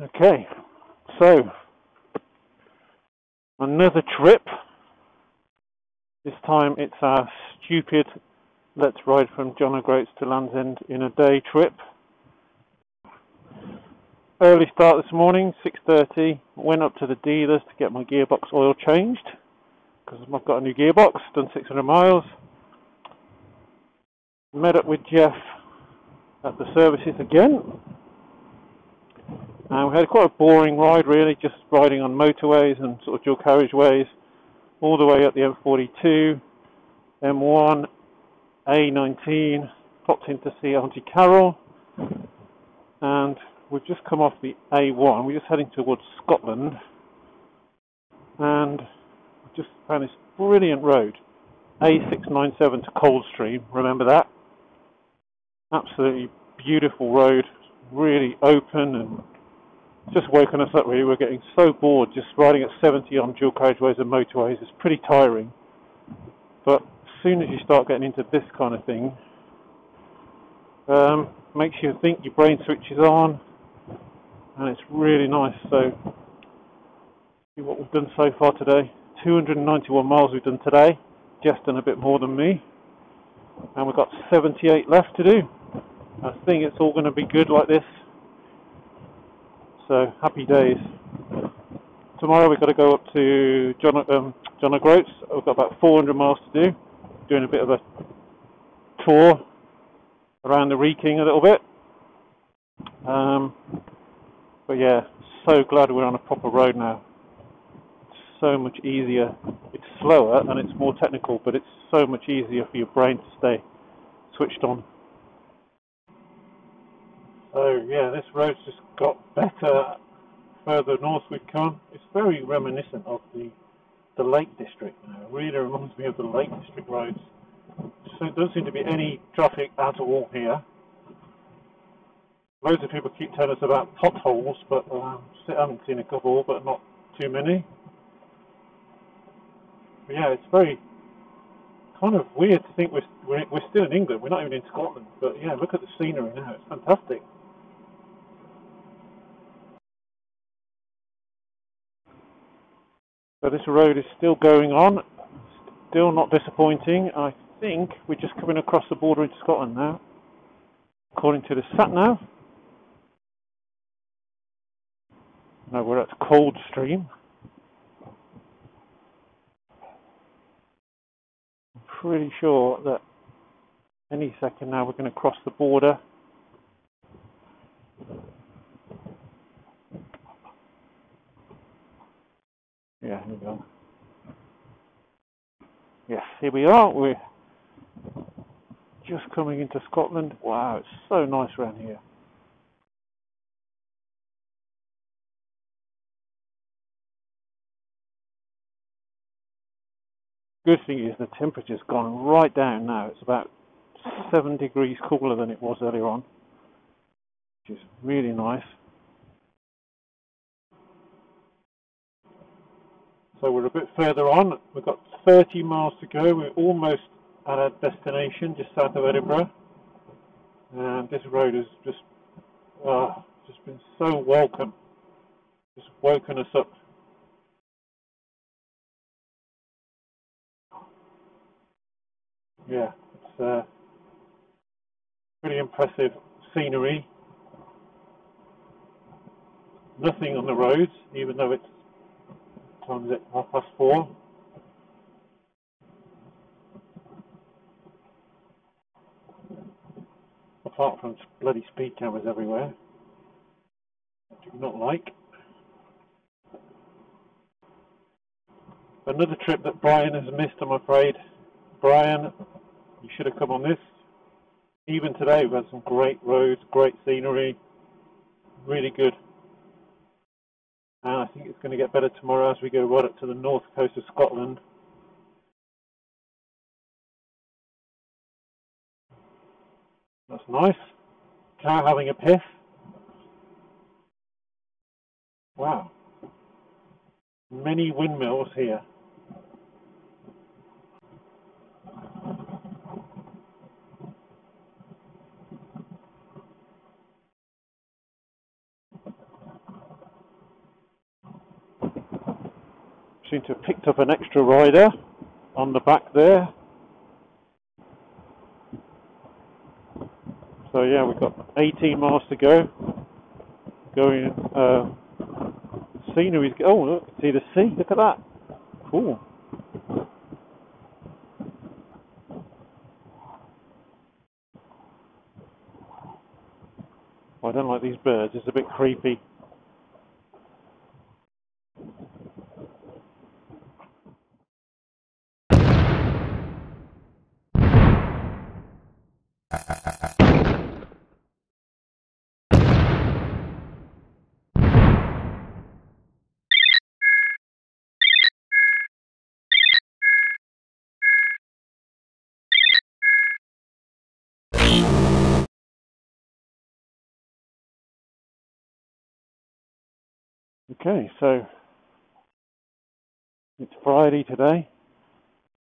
Okay, so another trip. This time it's our stupid let's ride from John O'Groats to Land's End in a day trip. Early start this morning, 6:30. Went up to the dealers to get my gearbox oil changed because I've got a new gearbox, done 600 miles. Met up with Jeff at the services again. And we had quite a boring ride really, just riding on motorways and sort of dual carriageways all the way up the M42, M1, A19, popped in to see Auntie Carol, and we've just come off the A1. We're just heading towards Scotland, and just found this brilliant road, A697 to Coldstream, remember that? Absolutely beautiful road, really open, and just woken us up really. We're getting so bored just riding at 70 on dual carriageways and motorways. It's pretty tiring, but as soon as you start getting into this kind of thing, makes you think, your brain switches on, and it's really nice. So see what we've done so far today. 291 miles we've done today. Jeff's done a bit more than me, and we've got 78 left to do. I think it's all going to be good like this. So happy days. Tomorrow we've got to go up to John O'Groats. We've got about 400 miles to do. Doing a bit of a tour around the Wrekin a little bit. But yeah, so glad we're on a proper road now. It's so much easier. It's slower and it's more technical, but it's so much easier for your brain to stay switched on. So yeah, this road's just got better further north we've come. It's very reminiscent of the Lake District. It really reminds me of the Lake District roads. So there doesn't seem to be any traffic at all here. Loads of people keep telling us about potholes, but I haven't seen a couple, but not too many. But yeah, it's very kind of weird to think we're still in England. We're not even in Scotland. But yeah, look at the scenery now. It's fantastic. So this road is still going on, still not disappointing. I think we're just coming across the border into Scotland now, according to the sat-nav. No, we're at Coldstream. I'm pretty sure that any second now we're going to cross the border. Yeah, here we go. Yes, here we are. We're just coming into Scotland. Wow, it's so nice around here. Good thing is the temperature's gone right down now. It's about 7 degrees cooler than it was earlier on, which is really nice. So we're a bit further on. We've got 30 miles to go. We're almost at our destination, just south of Edinburgh. And this road has just been so welcome. Just woken us up. Yeah, it's pretty impressive scenery. Nothing on the roads, even though it's 4:30. Apart from bloody speed cameras everywhere, I do not like. Another trip that Brian has missed, I'm afraid. Brian, you should have come on this. Even today we've had some great roads, great scenery, really good. And I think it's going to get better tomorrow as we go right up to the north coast of Scotland. That's nice. Cow having a piss. Wow. Many windmills here. seem to have picked up an extra rider on the back there. So yeah, we've got 18 miles to go. Going, scenery. Oh, look, see the sea. Look at that. Cool. I don't like these birds. It's a bit creepy. Okay, so it's Friday today,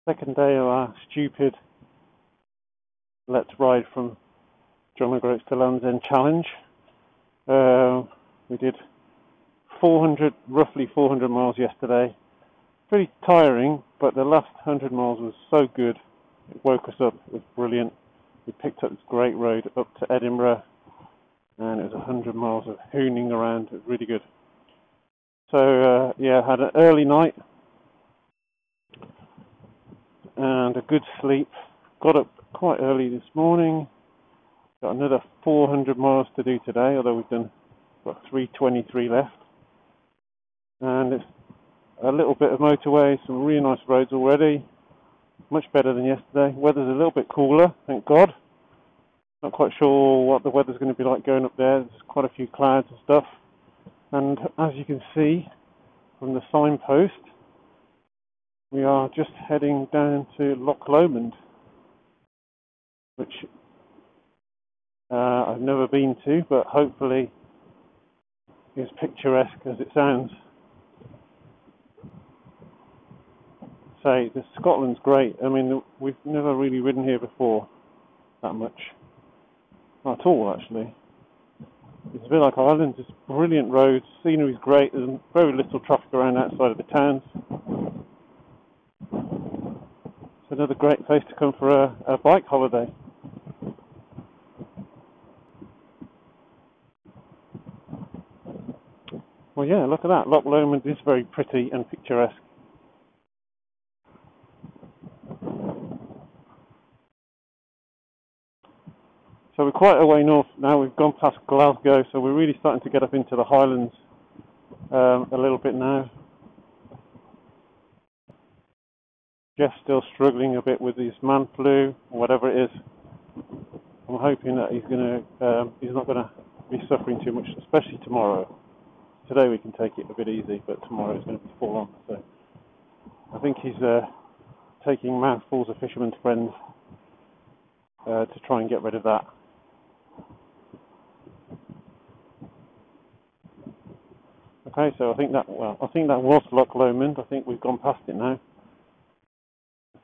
second day of our stupid Let's Ride from John O'Groats to Land's End challenge. We did roughly 400 miles yesterday. Pretty tiring, but the last 100 miles was so good. It woke us up. It was brilliant. We picked up this great road up to Edinburgh, and it was 100 miles of hooning around. It was really good. So yeah, had an early night and a good sleep. Got up quite early this morning. Got another 400 miles to do today, although we've done 323 left. And it's a little bit of motorway, some really nice roads already. Much better than yesterday. Weather's a little bit cooler, thank God. Not quite sure what the weather's going to be like going up there. There's quite a few clouds and stuff. And as you can see from the signpost, we are just heading down to Loch Lomond, which I've never been to, but hopefully is picturesque as it sounds. Say, Scotland's great. I mean, we've never really ridden here before that much. Not at all, actually. It's a bit like Ireland, just brilliant roads, scenery's great, there's very little traffic around outside of the towns. It's another great place to come for a bike holiday. Well, yeah, look at that. Loch Lomond is very pretty and picturesque. So we're quite a way north now. We've gone past Glasgow, so we're really starting to get up into the Highlands a little bit now. Jeff's still struggling a bit with his man flu, or whatever it is. I'm hoping that he's not going to be suffering too much, especially tomorrow. Today we can take it a bit easy, but tomorrow is going to be full on. So I think he's taking mouthfuls of Fisherman's Friends to try and get rid of that. Okay, so I think that was Loch Lomond. I think we've gone past it now.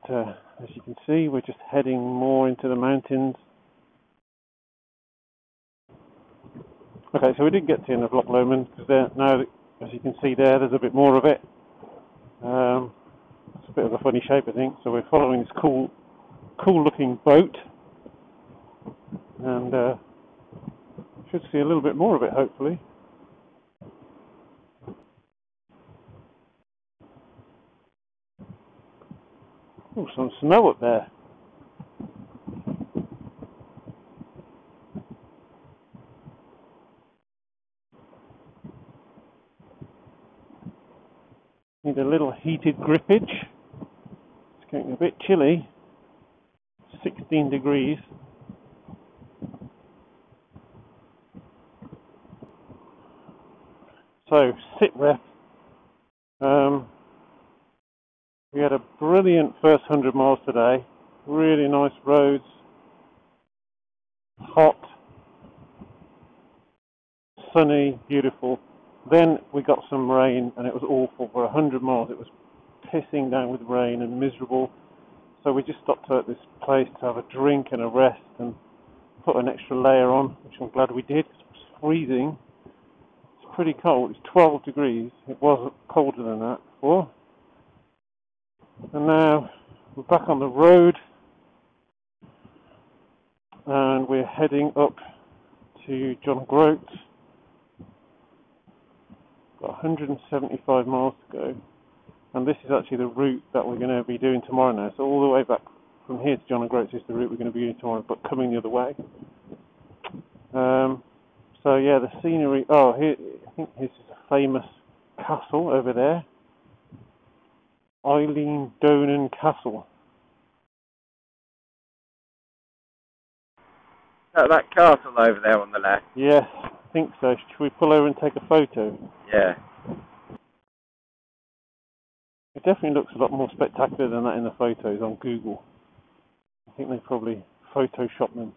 But, as you can see, we're just heading more into the mountains. Okay, so we didn't get to the end of Loch Lomond because now, as you can see there's a bit more of it. It's a bit of a funny shape, I think. So we're following this cool-looking boat, and should see a little bit more of it, hopefully. Oh, some snow up there. Need a little heated grippage. It's getting a bit chilly. 16 degrees. So, sit rep. We had a brilliant first 100 miles today. Really nice roads. Hot. Sunny. Beautiful. Then we got some rain and it was awful. For 100 miles it was pissing down with rain and miserable. So we just stopped at this place to have a drink and a rest and put an extra layer on, which I'm glad we did. It was freezing. It's pretty cold. It's 12 degrees. It was colder than that before. back on the road, and we're heading up to John O'Groats. Got 175 miles to go, and this is actually the route that we're going to be doing tomorrow now. So all the way back from here to John O'Groats is the route we're going to be doing tomorrow, but coming the other way. So yeah, the scenery. Oh, here, I think this is a famous castle over there, Eilean Donan Castle. That castle over there on the left? Yes, I think so. Should we pull over and take a photo? Yeah. It definitely looks a lot more spectacular than that in the photos on Google. I think they probably photoshopped them.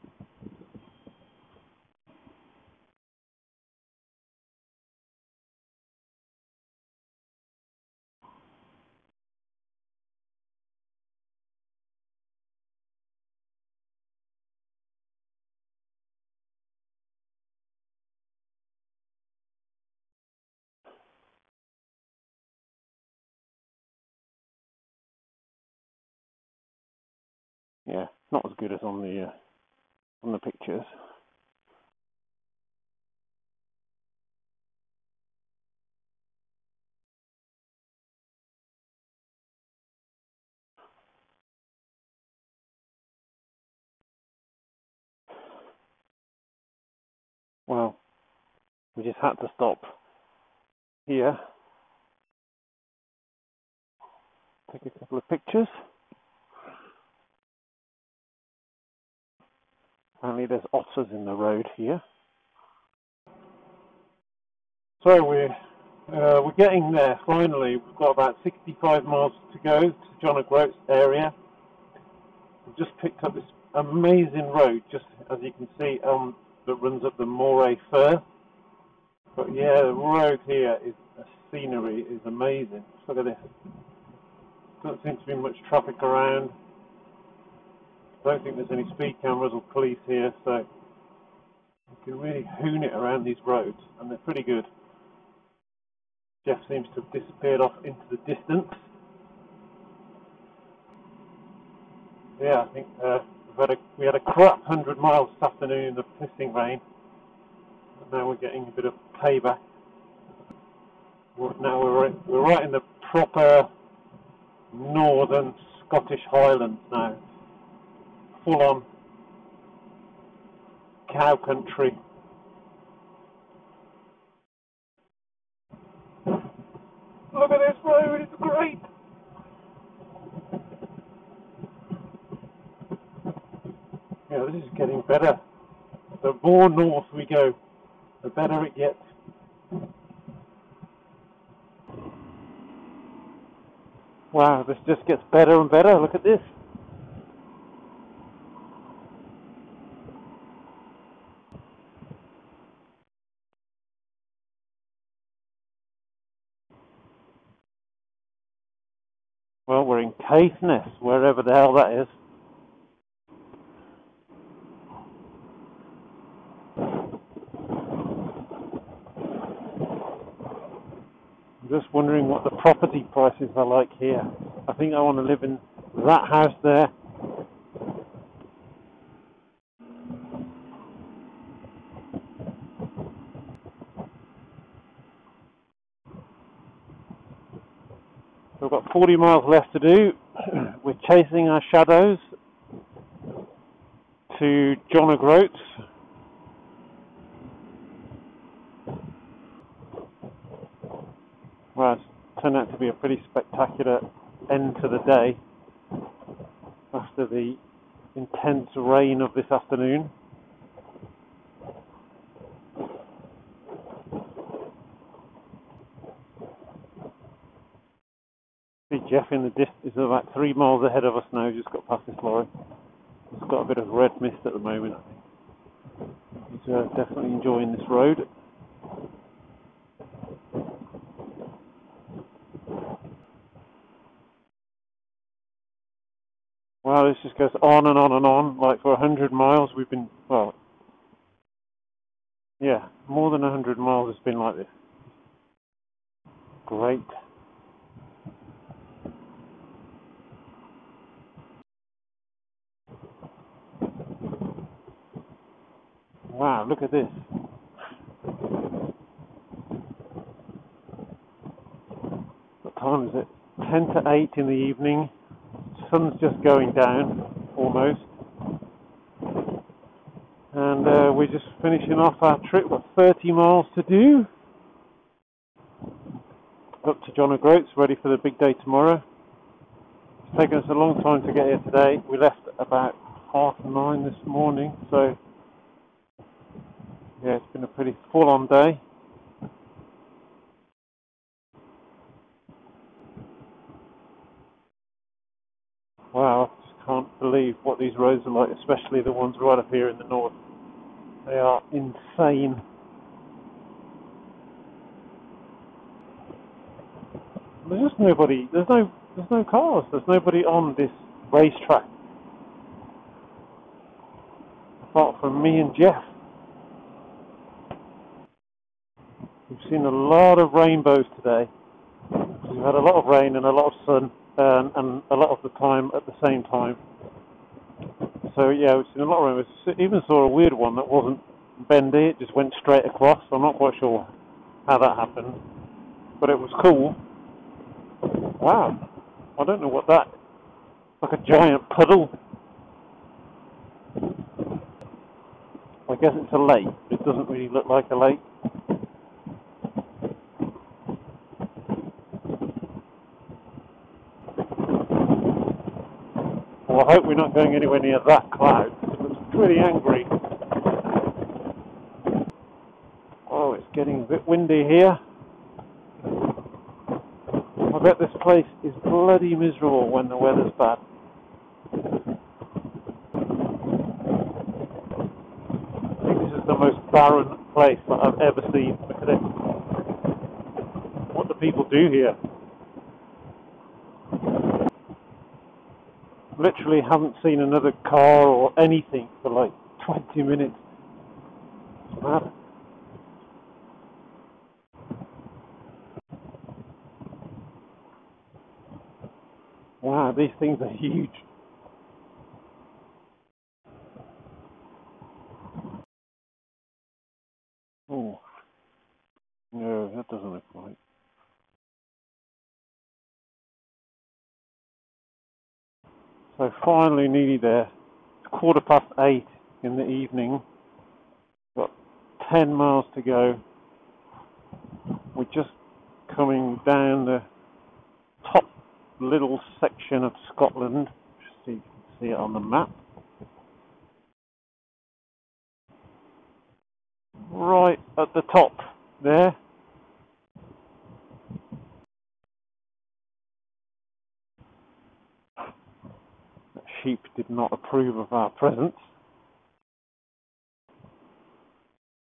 Yeah, not as good as on the pictures. Well, we just had to stop here, take a couple of pictures. Apparently there's otters in the road here. So we're getting there finally. We've got about 65 miles to go to John O'Groats area. We've just picked up this amazing road, just as you can see, that runs up the Moray Firth. But yeah, the road here is, the scenery is amazing. Look at this. Doesn't seem to be much traffic around. Don't think there's any speed cameras or police here, so you can really hoon it around these roads, and they're pretty good. Jeff seems to have disappeared off into the distance. Yeah, I think we had a crap 100 miles this afternoon in the pissing rain. And now we're getting a bit of payback. Now we're right in the proper northern Scottish Highlands now. Full on cow country. Look at this road, it's great! Yeah, this is getting better. The more north we go, the better it gets. Wow, this just gets better and better. Look at this. Well, we're in Caithness, wherever the hell that is. I'm just wondering what the property prices are like here. I think I want to live in that house there. So we've got 40 miles left to do. We're chasing our shadows to John O'Groats. Well, it's turned out to be a pretty spectacular end to the day after the intense rain of this afternoon. See Jeff in the distance is about 3 miles ahead of us now, just got past this lorry. It's got a bit of red mist at the moment. He's definitely enjoying this road. Wow, this just goes on and on and on. Like for 100 miles we've been, well, yeah, more than 100 miles it's been like this. Great. Wow, look at this. What time is it? 10 to 8 in the evening. Sun's just going down, almost. And we're just finishing off our trip. We've got 30 miles to do. Up to John O'Groats, ready for the big day tomorrow. It's taken us a long time to get here today. We left about 9:30 this morning, so yeah, it's been a pretty full-on day. Wow, I just can't believe what these roads are like, especially the ones right up here in the north. They are insane. There's just nobody, there's no cars, there's nobody on this racetrack apart from me and Jeff. We've seen a lot of rainbows today. We've had a lot of rain and a lot of sun, and a lot of the time at the same time. So yeah, we've seen a lot of rainbows. Even saw a weird one that wasn't bendy, it just went straight across. I'm not quite sure how that happened, but it was cool. Wow, I don't know what that, like a giant puddle. I guess it's a lake, but it doesn't really look like a lake. Well, I hope we're not going anywhere near that cloud. It looks pretty angry. Oh, it's getting a bit windy here. I bet this place is bloody miserable when the weather's bad. I think this is the most barren place that I've ever seen. Look at it. What do people do here? Literally haven't seen another car or anything for like 20 minutes. It's mad. Wow, these things are huge. Oh, no, that doesn't look right. So finally nearly there. It's 8:15 in the evening. Got 10 miles to go. We're just coming down the top little section of Scotland. So you can see it on the map. Right at the top there. That sheep did not approve of our presence.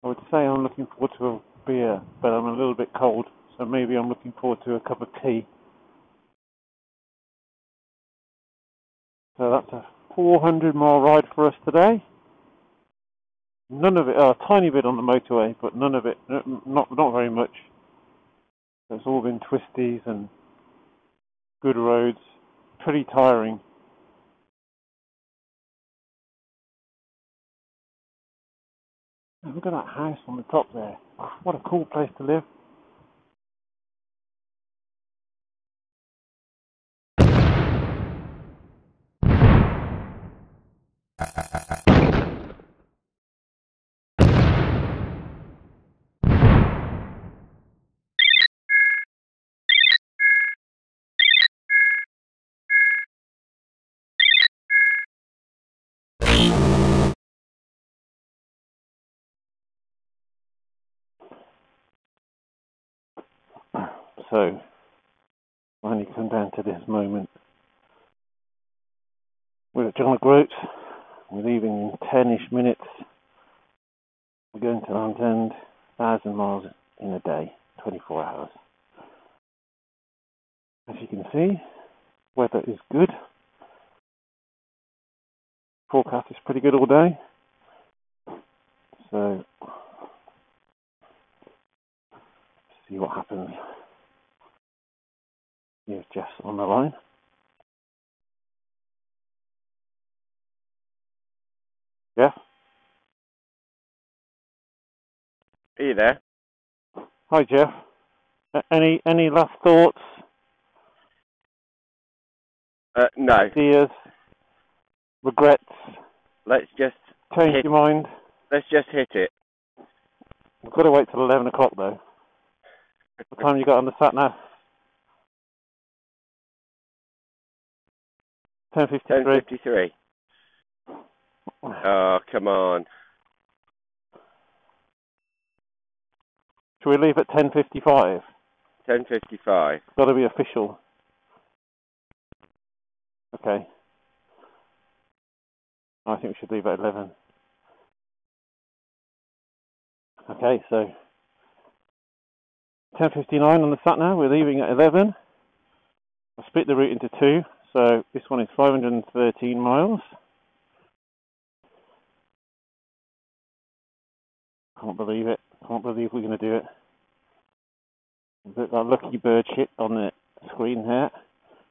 I would say I'm looking forward to a beer, but I'm a little bit cold, so maybe I'm looking forward to a cup of tea. So that's a 400-mile ride for us today. None of it, a tiny bit on the motorway, but none of it, not very much. It's all been twisties and good roads. Pretty tiring. Look at that house on the top there. What a cool place to live. So, finally come down to this moment. We're at John O'Groats. We're leaving in 10-ish minutes. We're going to Land's End, 1,000 miles in a day, 24 hours. As you can see, weather is good. Forecast is pretty good all day. So, see what happens. Here's Jess on the line. Jeff? Are you there? Hi, Jeff. Any last thoughts, No. ideas, regrets, Let's just change your mind? Let's just hit it. We've got to wait till 11 o'clock, though. What time you got on the sat nav? 10:53. 10:53. Oh, come on. Should we leave at 10:55? 10:55. Got to be official. Okay. I think we should leave at 11. Okay, so 10:59 on the sat nav. We're leaving at 11. I split the route into two, so this one is 513 miles. Can't believe it. Can't believe we're going to do it. That lucky bird shit on the screen here.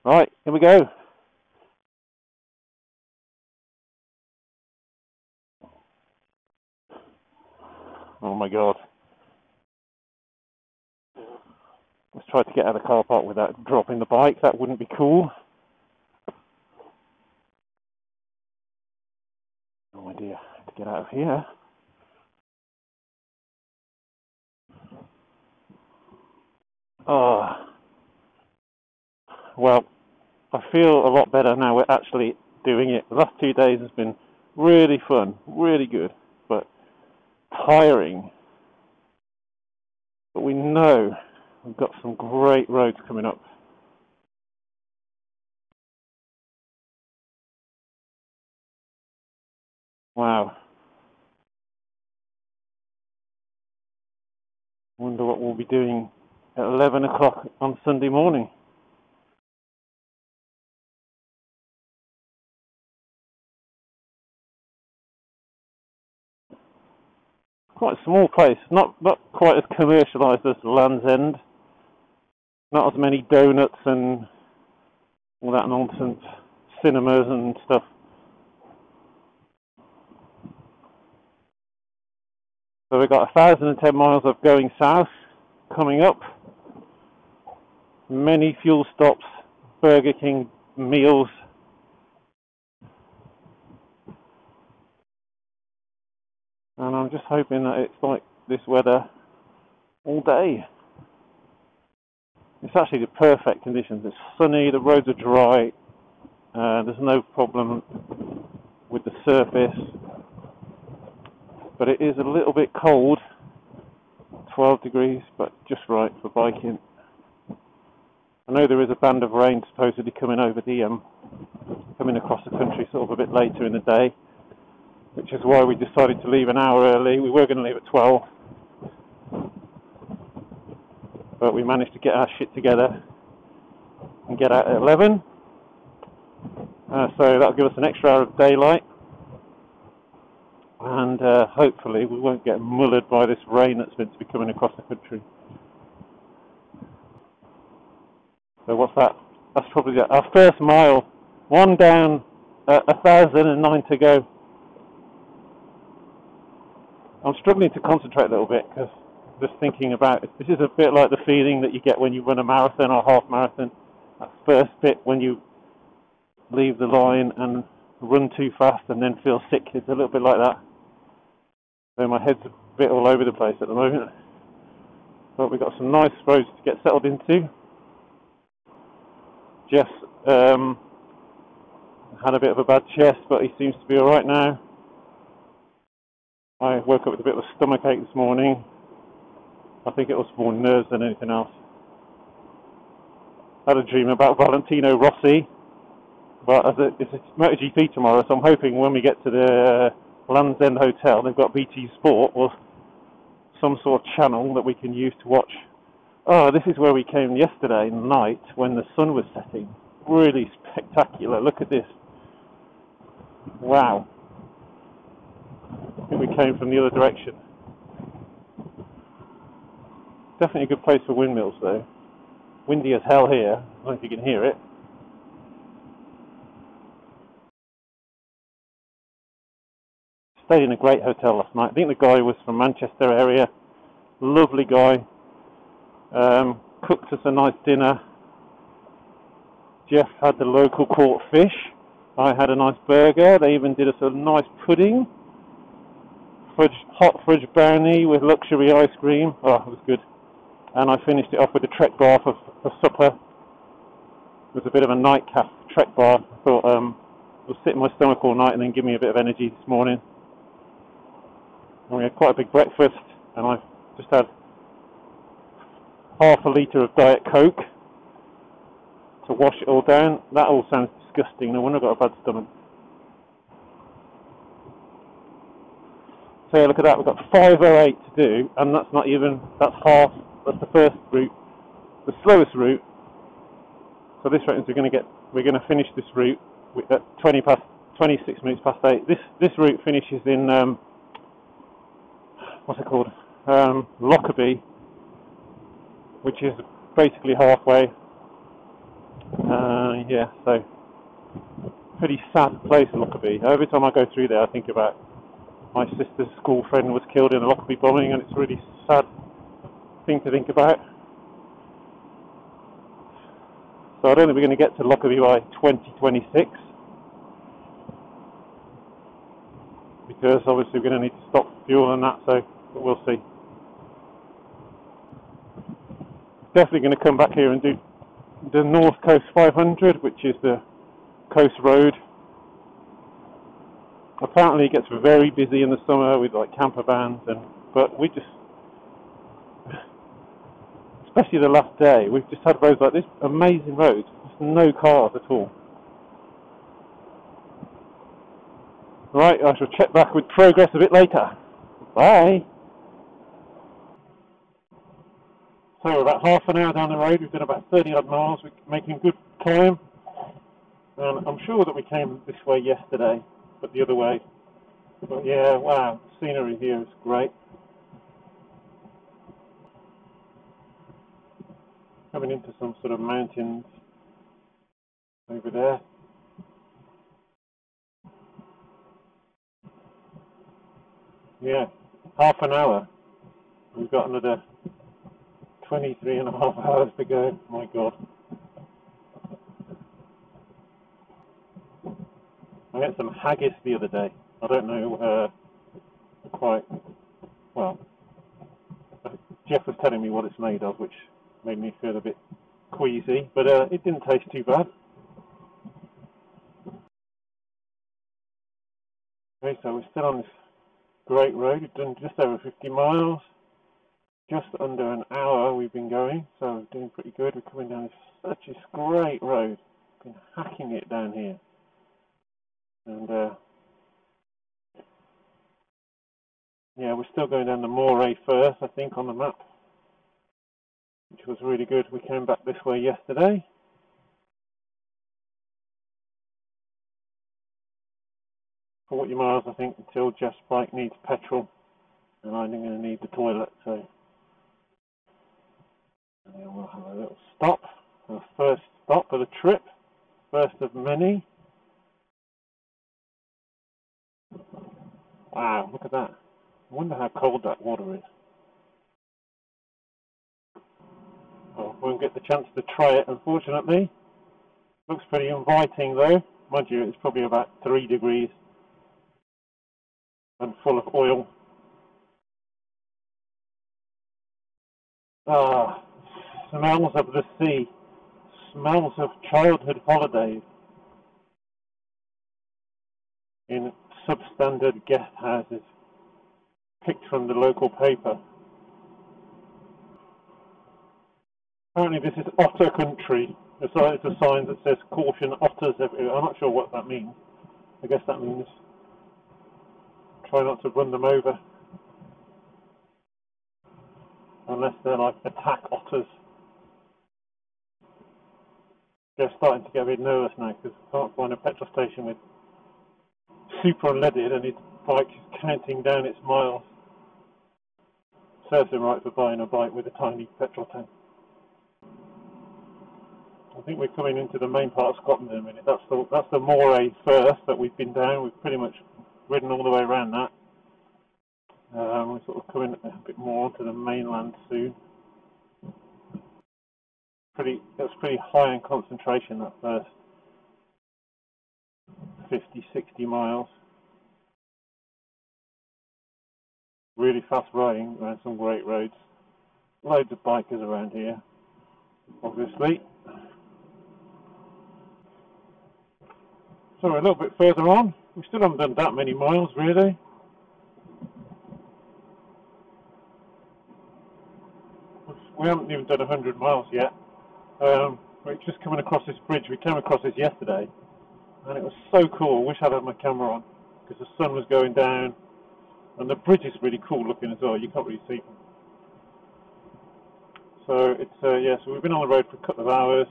Right, here we go. Oh my god. Let's try to get out of the car park without dropping the bike. That wouldn't be cool. No idea how to get out of here. Oh. Well, I feel a lot better now we're actually doing it. The last 2 days has been really fun, really good, but tiring. But we know we've got some great roads coming up. Wow. Wonder what we'll be doing at 11 o'clock on Sunday morning. Quite a small place, not quite as commercialised as Land's End. Not as many donuts and all that nonsense, cinemas and stuff. So we've got 1,010 miles of going south coming up. Many fuel stops, Burger King meals. And I'm just hoping that it's like this weather all day. It's actually the perfect conditions. It's sunny, the roads are dry, there's no problem with the surface. But it is a little bit cold, 12 degrees, but just right for biking. I know there is a band of rain supposedly coming over coming across the country sort of a bit later in the day, which is why we decided to leave an hour early. We were going to leave at 12, but we managed to get our shit together and get out at 11. So that'll give us an extra hour of daylight, and hopefully we won't get mullered by this rain that's meant to be coming across the country. So what's that? That's probably our first mile. One down, 1,009 to go. I'm struggling to concentrate a little bit because just thinking about it. This is a bit like the feeling that you get when you run a marathon or half marathon. That first bit when you leave the line and run too fast and then feel sick. It's a little bit like that. So my head's a bit all over the place at the moment. But we've got some nice roads to get settled into. Jess had a bit of a bad chest, but he seems to be alright now. I woke up with a bit of a stomachache this morning. I think it was more nerves than anything else. I had a dream about Valentino Rossi, but it's a MotoGP tomorrow, so I'm hoping when we get to the Land's End Hotel, they've got BT Sport or some sort of channel that we can use to watch. Oh, this is where we came yesterday night when the sun was setting. Really spectacular. Look at this. Wow. I think we came from the other direction. Definitely a good place for windmills though. Windy as hell here. I don't know if you can hear it. Stayed in a great hotel last night. I think the guy was from Manchester area. Lovely guy. Cooked us a nice dinner. Jeff had the local caught fish. I had a nice burger. They even did us a nice pudding. Hot fudge brownie with luxury ice cream. Oh, it was good. And I finished it off with a Trek bar for supper. It was a bit of a nightcap Trek bar. I thought it'll sit in my stomach all night and then give me a bit of energy this morning. And we had quite a big breakfast, and I just had half a litre of Diet Coke to wash it all down. That all sounds disgusting. No wonder I've got a bad stomach. So yeah, look at that. We've got 508 to do, and that's not even, that's half. That's the first route, the slowest route. So this reckons we're going to finish this route at 26 minutes past 8. This route finishes in what's it called? Lockerbie, which is basically halfway. Yeah, so pretty sad place, Lockerbie. Every time I go through there, I think about my sister's school friend was killed in the Lockerbie bombing, and it's a really sad thing to think about. So I don't think we're going to get to Lockerbie by 2026, because obviously we're going to need to stop for fuel and that, so but we'll see. Definitely going to come back here and do the North Coast 500, which is the coast road. Apparently it gets very busy in the summer with like camper vans, but we just, especially the last day, we've just had roads like this, amazing roads, just no cars at all. Right, I shall check back with progress a bit later. Bye. So we're about half an hour down the road. We've done about 30 odd miles. We're making good climb. And I'm sure that we came this way yesterday, but the other way. But yeah, wow, the scenery here is great. Coming into some sort of mountains over there. Yeah, half an hour. We've got another 23 and a half hours to go. My God. I had some haggis the other day. I don't know quite well. Jeff was telling me what it's made of, which made me feel a bit queasy, but it didn't taste too bad. Okay, so we're still on this great road. We've done just over 50 miles. Just under an hour we've been going, so we're doing pretty good. We're coming down such a great road. Been hacking it down here. And yeah, we're still going down the Moray first, I think, on the map, which was really good. We came back this way yesterday. For 40 miles, I think, until Jeff's bike needs petrol, and I'm going to need the toilet, so and then we'll have a little stop, our first stop of the trip, first of many. Wow, look at that. I wonder how cold that water is. Oh, won't get the chance to try it, unfortunately. Looks pretty inviting though. Mind you, it's probably about 3 degrees and full of oil. Ah, smells of the sea. Smells of childhood holidays in substandard guest houses, picked from the local paper. Apparently this is otter country. It's a sign that says caution otters everywhere. I'm not sure what that means. I guess that means try not to run them over. Unless they're like attack otters. They're starting to get a bit nervous now because I can't find a petrol station with super unleaded and his bike is counting down its miles. Serves him right for buying a bike with a tiny petrol tank. I think we're coming into the main part of Scotland in a minute. That's the Moray first that we've been down. We've pretty much ridden all the way around that. We're sort of coming a bit more onto the mainland soon. That's pretty high in concentration, that first 50, 60 miles. Really fast riding around some great roads. Loads of bikers around here, obviously. So we're a little bit further on. We still haven't done that many miles, really. We haven't even done 100 miles yet. We're just coming across this bridge. We came across this yesterday, and it was so cool. I wish I'd had my camera on, because the sun was going down, and the bridge is really cool looking as well. You can't really see them. So it's so we've been on the road for a couple of hours.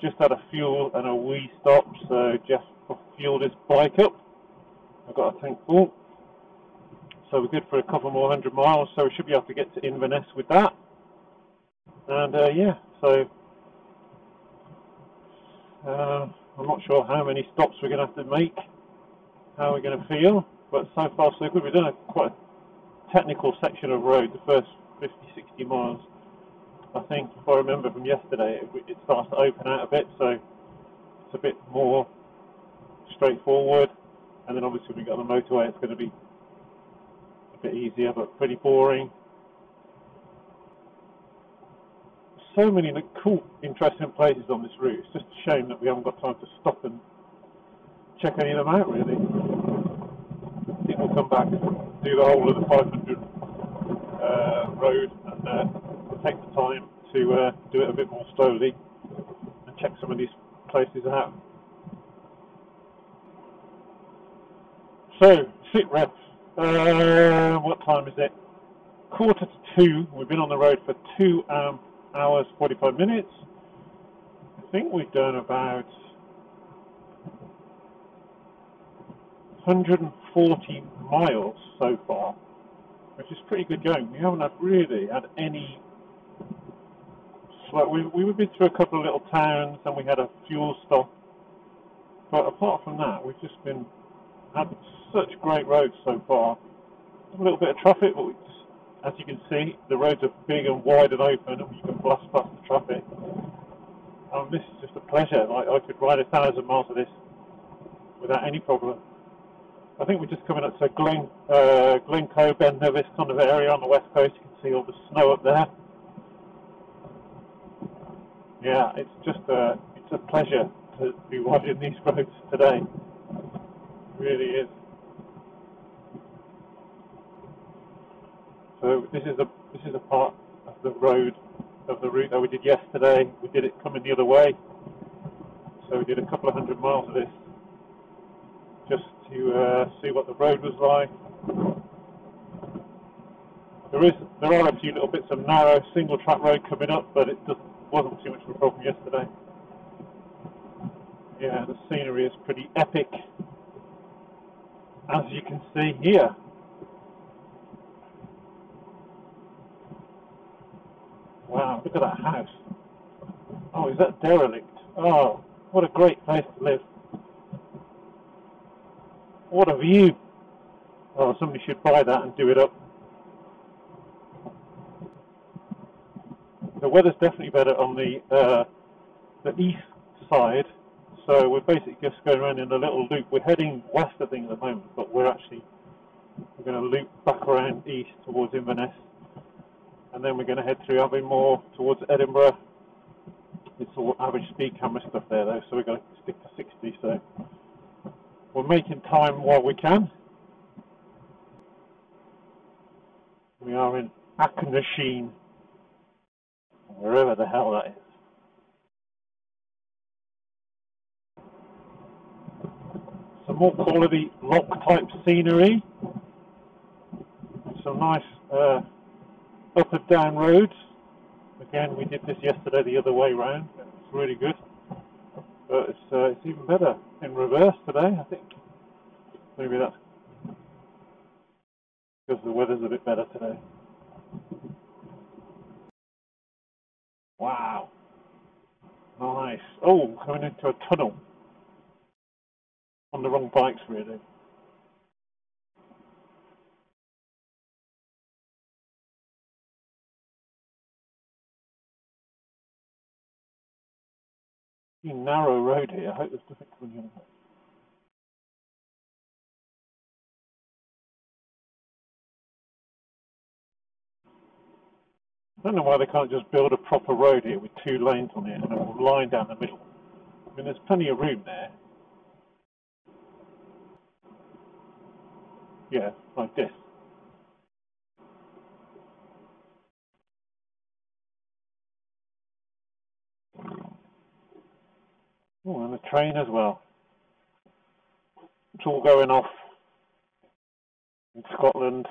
Just had a fuel and a wee stop, so Jeff fueled his bike up. I've got a tank full. So we're good for a couple more 100 miles, so we should be able to get to Inverness with that. And so I'm not sure how many stops we're going to have to make, how we're going to feel, but so far so good. We've done quite a technical section of road, the first 50, 60 miles. I think, if I remember from yesterday, it starts to open out a bit, so it's a bit more straightforward. And then obviously we've got the motorway, it's going to be a bit easier, but pretty boring. So many cool, interesting places on this route. It's just a shame that we haven't got time to stop and check any of them out, really. I think we'll come back and do the whole of the 500 road and take the time to do it a bit more slowly and check some of these places out. So, sit rep. What time is it? 1:45. We've been on the road for 2 hours 45 minutes. I think we've done about 140 miles so far, which is pretty good going. We haven't really had any. We've been through a couple of little towns and we had a fuel stop, but apart from that, we've just had such great roads so far. A little bit of traffic, but as you can see, the roads are big and wide and open, and you can blast past the traffic. This is just a pleasure. I could ride 1,000 miles of this without any problem. I think we're just coming up to Glencoe, Ben Nevis kind of area on the west coast. You can see all the snow up there. Yeah, it's a pleasure to be riding these roads today. It really is. So this is a part of the route that we did yesterday. We did it coming the other way. So we did a couple of 100 miles of this just to see what the road was like. There are a few little bits of narrow single track road coming up, but it wasn't too much of a problem yesterday. Yeah, the scenery is pretty epic, as you can see here. Wow, look at that house. Oh, is that derelict? Oh, what a great place to live. What a view. Oh, somebody should buy that and do it up. The weather's definitely better on the east side, so we're basically just going around in a little loop. We're heading west, I think, at the moment, but we're going to loop back around east towards Inverness, and then we're going to head through Aviemore towards Edinburgh. It's all average speed camera stuff there, though, so we're going to stick to 60. So we're making time while we can. We are in Achnasheen, wherever the hell that is. Some more quality lock type scenery. Some nice up and down roads. Again, we did this yesterday the other way round. It's really good. But it's even better in reverse today, I think. Maybe that's because the weather's a bit better today. Wow. Nice. Oh, coming into a tunnel. On the wrong bikes, really. narrow road here. I hope there's nothing coming in. I don't know why they can't just build a proper road here with 2 lanes on it and a line down the middle. I mean, there's plenty of room there. Yeah, like this. Oh, and a train as well. It's all going off in Scotland.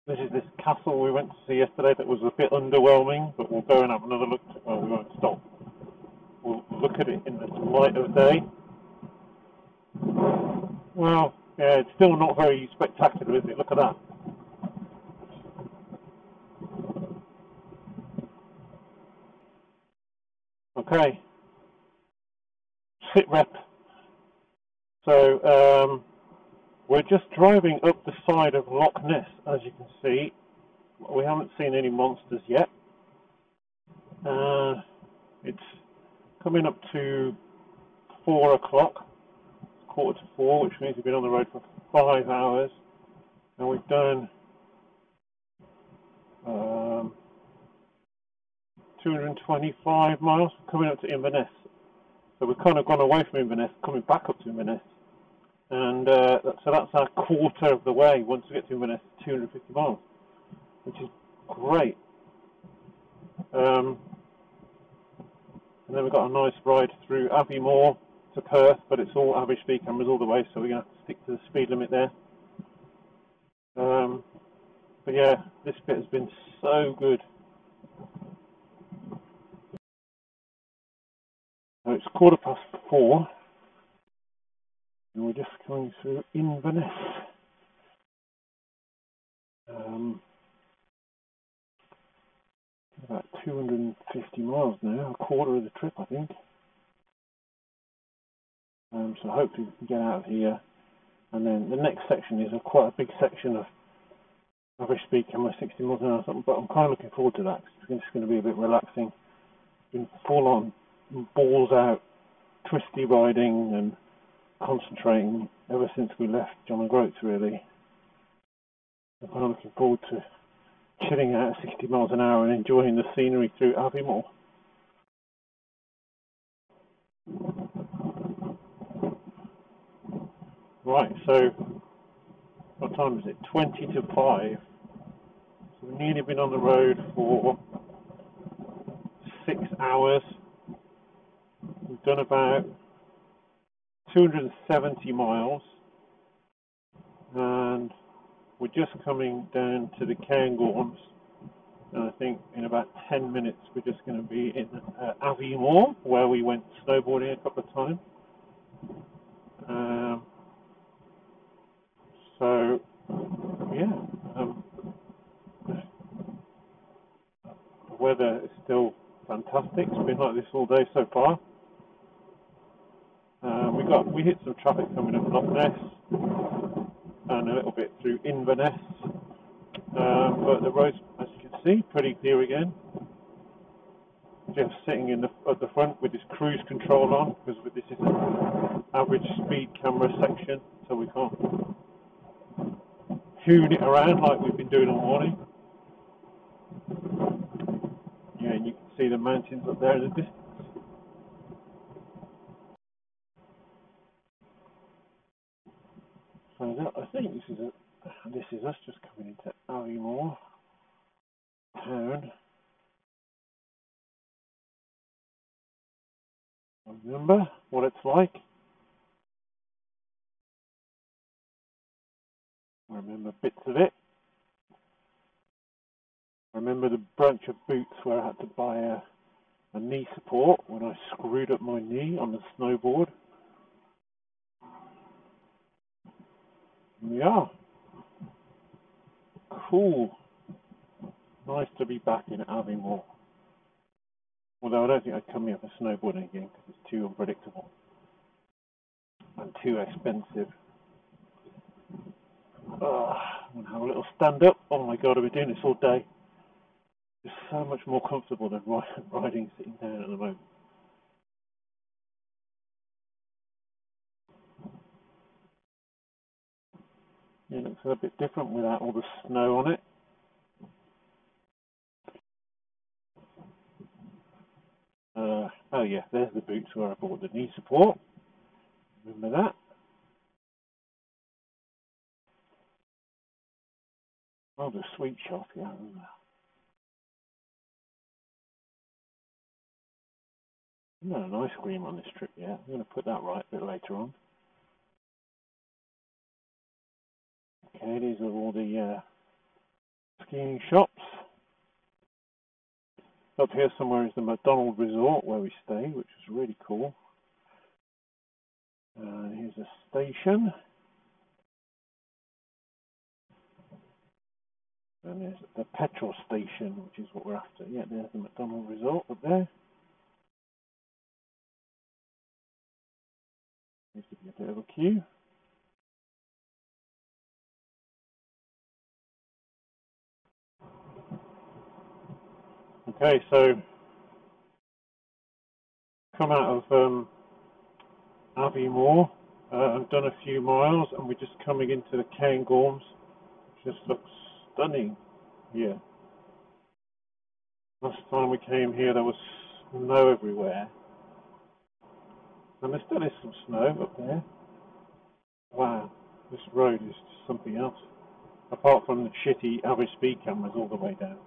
This is this castle we went to see yesterday that was a bit underwhelming, but we'll go and have another look. Well, we won't stop. We'll look at it in the light of day. Well, yeah, it's still not very spectacular, is it? Look at that. Okay. Sit rep. So, we're just driving up the side of Loch Ness, as you can see. We haven't seen any monsters yet. It's coming up to 4 o'clock, 3:45, which means we've been on the road for 5 hours, and we've done 225 miles coming up to Inverness. So we've kind of gone away from Inverness, coming back up to Inverness, and so that's our quarter of the way. Once we get to Inverness, 250 miles, which is great. And then we've got a nice ride through Aviemore to Perth, but it's all average speed cameras all the way, so we're going to have to stick to the speed limit there. But yeah, this bit has been so good. So it's 4:15, and we're just coming through Inverness. About 250 miles now, a quarter of the trip, I think. So hopefully we can get out of here. And then the next section is quite a big section of average speed camera, 60 miles an hour or something, but I'm kind of looking forward to that. It's going to be a bit relaxing. It's been full on, balls out, twisty riding and concentrating ever since we left John O'Groats, really. I'm kind of looking forward to chilling out at 60 miles an hour and enjoying the scenery through Aviemore. Right, so what time is it? 20 to 5. So we've nearly been on the road for 6 hours. We've done about 270 miles, and we're just coming down to the Cairngorms, and I think in about 10 minutes we're just going to be in Aviemore, where we went snowboarding a couple of times. So yeah, the weather is still fantastic. It's been like this all day so far. We hit some traffic coming up Loch Ness and a little bit through Inverness, but the roads, as you can see, pretty clear again. Jeff's sitting at the front with his cruise control on, because this is an average speed camera section, so we can't hoon it around like we've been doing all morning. Yeah, and you can see the mountains up there in the distance. So I think this is us just coming into Aviemore town. Remember what it's like. I remember bits of it. I remember the branch of boots where I had to buy a knee support when I screwed up my knee on the snowboard. Here we are. Cool. Nice to be back in Aviemore. Although I don't think I'd come here for snowboarding again because it's too unpredictable and too expensive. and have a little stand up. Oh my god, I've been doing this all day. It's so much more comfortable than riding sitting down at the moment. Yeah, it looks a bit different without all the snow on it. Oh yeah, there's the boots where I bought the knee support. Remember that? Oh, the sweet shop, yeah, I remember. I've had an ice cream on this trip yet. I'm going to put that right a bit later on. Okay, these are all the skiing shops. Up here somewhere is the McDonald Resort where we stay, which is really cool. Here's a station. And there's the petrol station, which is what we're after. Yeah, there's the McDonald Resort up there. Needs to be a bit of a queue. Okay, so come out of Aviemore. I've done a few miles, and we're just coming into the Cairngorms. Just looks stunning here. Last time we came here, there was snow everywhere, and there still is some snow up there. Wow, this road is just something else. Apart from the shitty average speed cameras all the way down.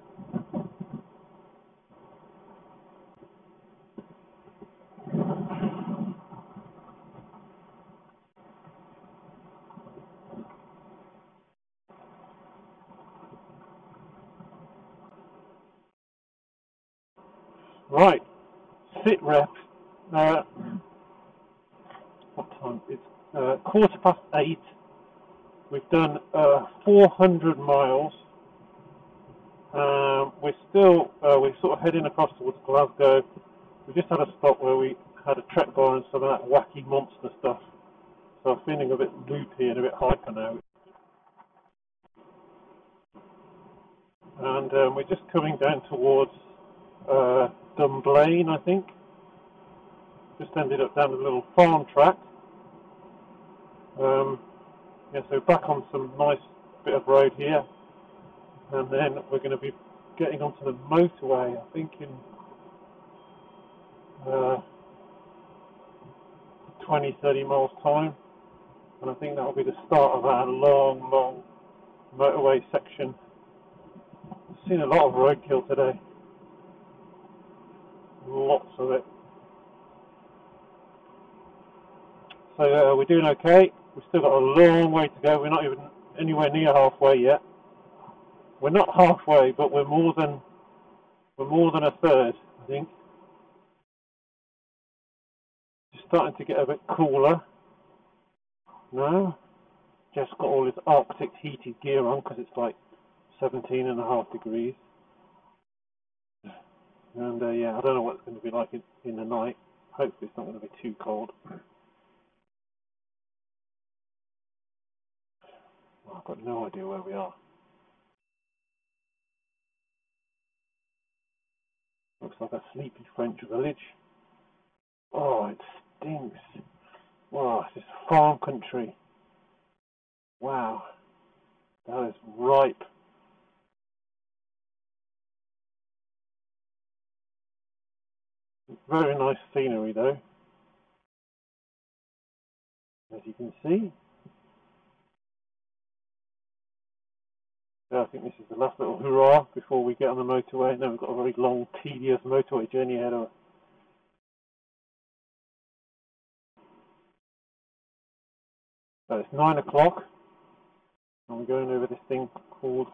Right, sit rep. What time? It's 8:15. We've done 400 miles. We're sort of heading across towards Glasgow. We just had a stop where we had a trek bar and some of that wacky monster stuff. So I'm feeling a bit loopy and a bit hyper now. And we're just coming down towards Dunblane, I think. Just ended up down a little farm track. Yeah, so back on some nice bit of road here. And then we're going to be getting onto the motorway, I think in 20-30 miles time. And I think that will be the start of our long motorway section. I've seen a lot of roadkill today. Lots of it. So we're doing okay. We've still got a long way to go. We're not even anywhere near halfway yet. We're not halfway, but we're more than a third, I think. It's starting to get a bit cooler. No, Jeff's got all his Arctic heated gear on because it's like 17.5 degrees. And yeah, I don't know what it's going to be like in the night. Hopefully it's not going to be too cold. Well, I've got no idea where we are. Looks like a sleepy French village. Oh, it stinks. Wow, this is farm country. Wow, that is ripe. Very nice scenery though, as you can see. So I think this is the last little hurrah before we get on the motorway. And then we've got a very long, tedious motorway journey ahead of us. So it's 9 o'clock, and we're going over this thing called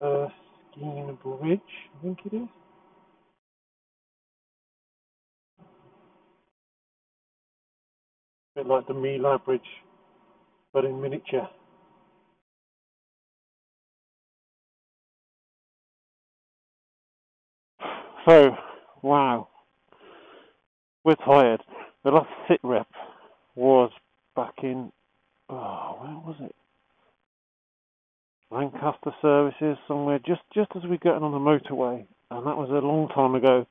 Erskine Bridge, I think it is. A bit like the Mila Bridge, but in miniature. So, wow, we're tired. The last sit rep was back in, oh, where was it? Lancaster services somewhere just as we got on the motorway, and that was a long time ago.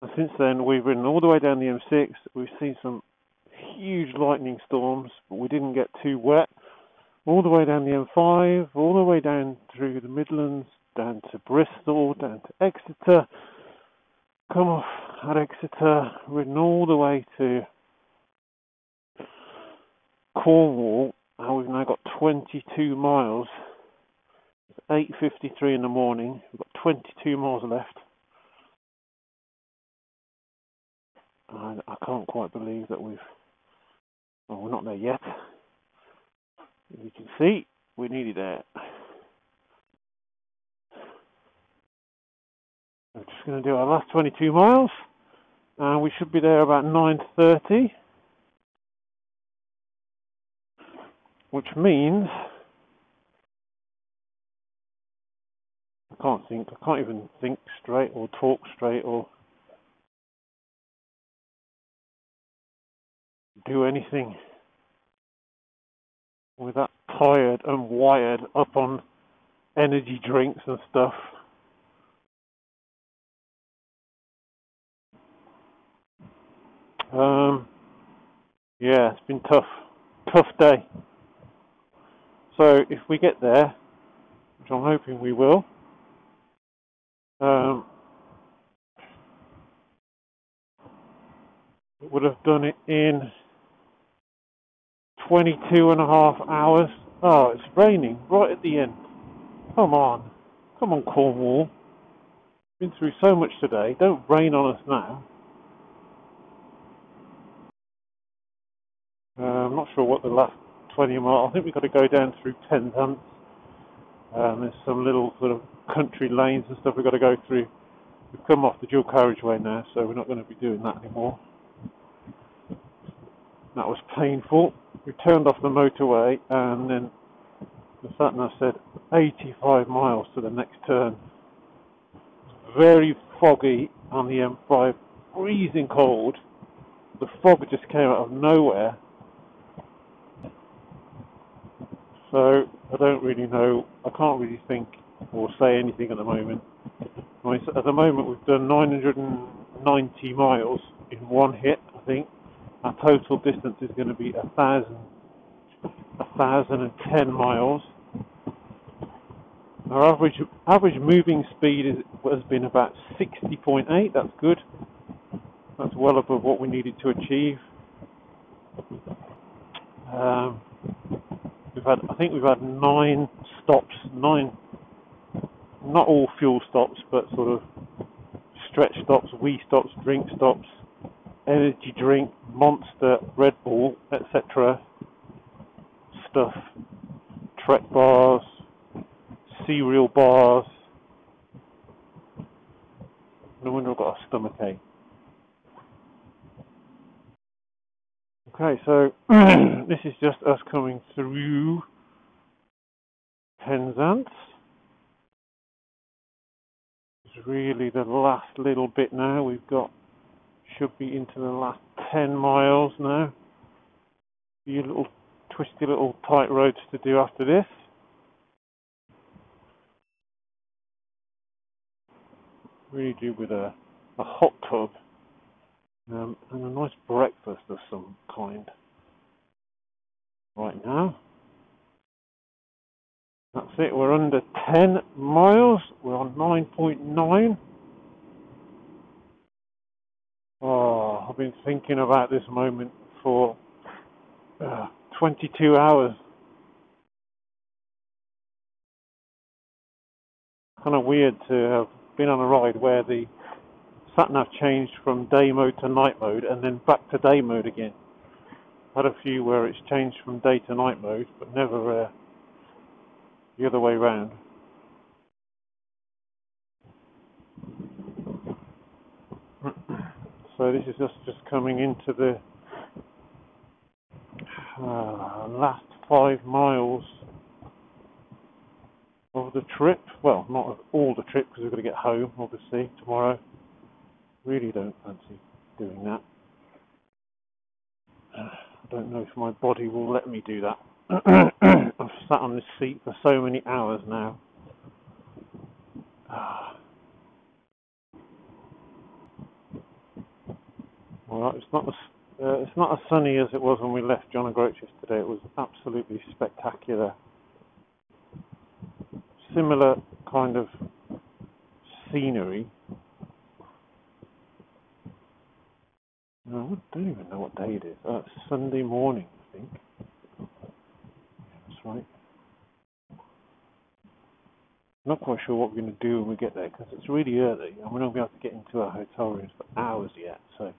And since then, we've ridden all the way down the M6. We've seen some huge lightning storms, but we didn't get too wet. All the way down the M5, all the way down through the Midlands, down to Bristol, down to Exeter. Come off at Exeter, ridden all the way to Cornwall, and we've now got 22 miles. It's 8:53 in the morning. We've got 22 miles left. I can't quite believe that we're not there yet. As you can see, we're nearly there. We're just going to do our last 22 miles, and we should be there about 9:30, which means I can't even think straight or talk straight or do anything with that tired and wired up on energy drinks and stuff. Yeah, it's been tough day. So if we get there, which I'm hoping we will, would have done it in 22 and a half hours. Oh, it's raining right at the end. Come on Cornwall. Been through so much today. Don't rain on us now. I'm not sure what the last 20 miles. I think we've got to go down through Penzance. There's some little sort of country lanes and stuff we've got to go through. We've come off the dual carriageway now, so we're not going to be doing that anymore. That was painful. We turned off the motorway, and then the sat-nav said 85 miles to the next turn. Very foggy on the M5, freezing cold. The fog just came out of nowhere. So I don't really know. I can't really think or say anything at the moment. At the moment, we've done 990 miles in one hit, I think. Our total distance is going to be 1,010 miles. Our average moving speed has been about 60.8. That's good. That's well above what we needed to achieve. I think we've had 9 stops. 9, not all fuel stops, but sort of stretch stops, wee stops, drink stops, energy drink, Monster, Red Bull, etc. stuff, Trek bars, cereal bars. No wonder I've got a stomachache. Okay, so this is just us coming through Penzance. It's really the last little bit now. Should be into the last 10 miles now. A few little twisty little tight roads to do after this. Really do with a hot tub and a nice breakfast of some kind. Right now. That's it, we're under 10 miles. We're on 9.9. Oh, I've been thinking about this moment for 22 hours. Kind of weird to have been on a ride where the sat-nav changed from day mode to night mode and then back to day mode again. Had a few where it's changed from day to night mode, but never the other way round. So this is just coming into the last 5 miles of the trip. Well, not of all the trip, because we've got to get home, obviously, tomorrow. Really don't fancy doing that. I don't know if my body will let me do that. I've sat on this seat for so many hours now. Well, it's not as sunny as it was when we left John O'Groats today. It was absolutely spectacular. Similar kind of scenery. No, I don't even know what day it is. It's Sunday morning, I think. That's right. I'm not quite sure what we're going to do when we get there because it's really early and we're not going to be able to get into our hotel rooms for hours yet. So I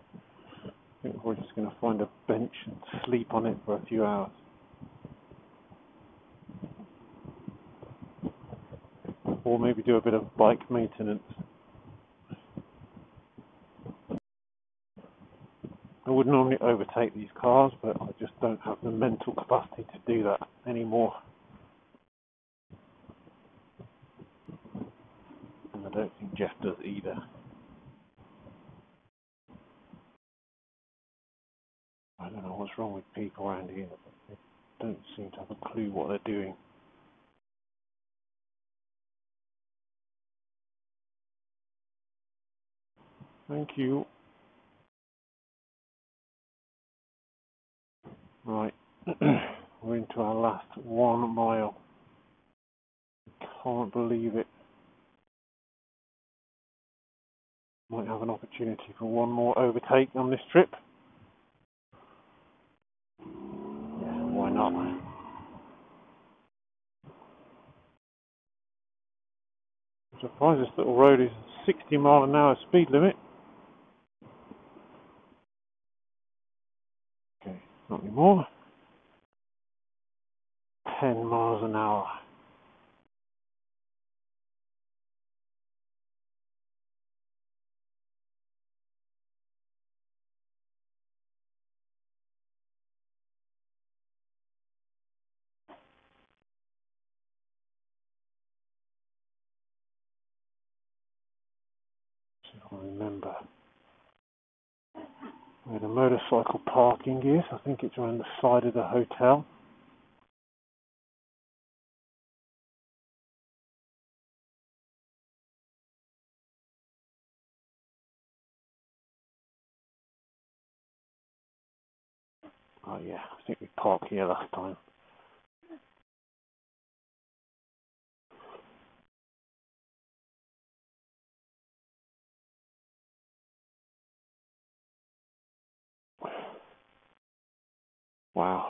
think we're just going to find a bench and sleep on it for a few hours. Or maybe do a bit of bike maintenance. I would normally overtake these cars, but I just don't have the mental capacity to do that anymore. And I don't think Jeff does either. I don't know what's wrong with people around here. They don't seem to have a clue what they're doing. Thank you. Right. We're into our last 1 mile. Can't believe it. Might have an opportunity for one more overtake on this trip. Yeah, why not? I'm surprised this little road is 60 mile an hour speed limit. Okay, not anymore. 10 miles an hour. I remember where the motorcycle parking is. I think it's around the side of the hotel. Oh yeah, I think we parked here last time. Wow.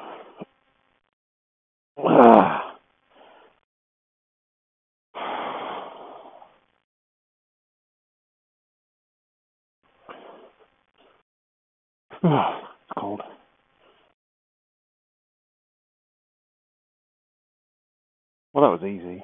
It's cold. Well, that was easy.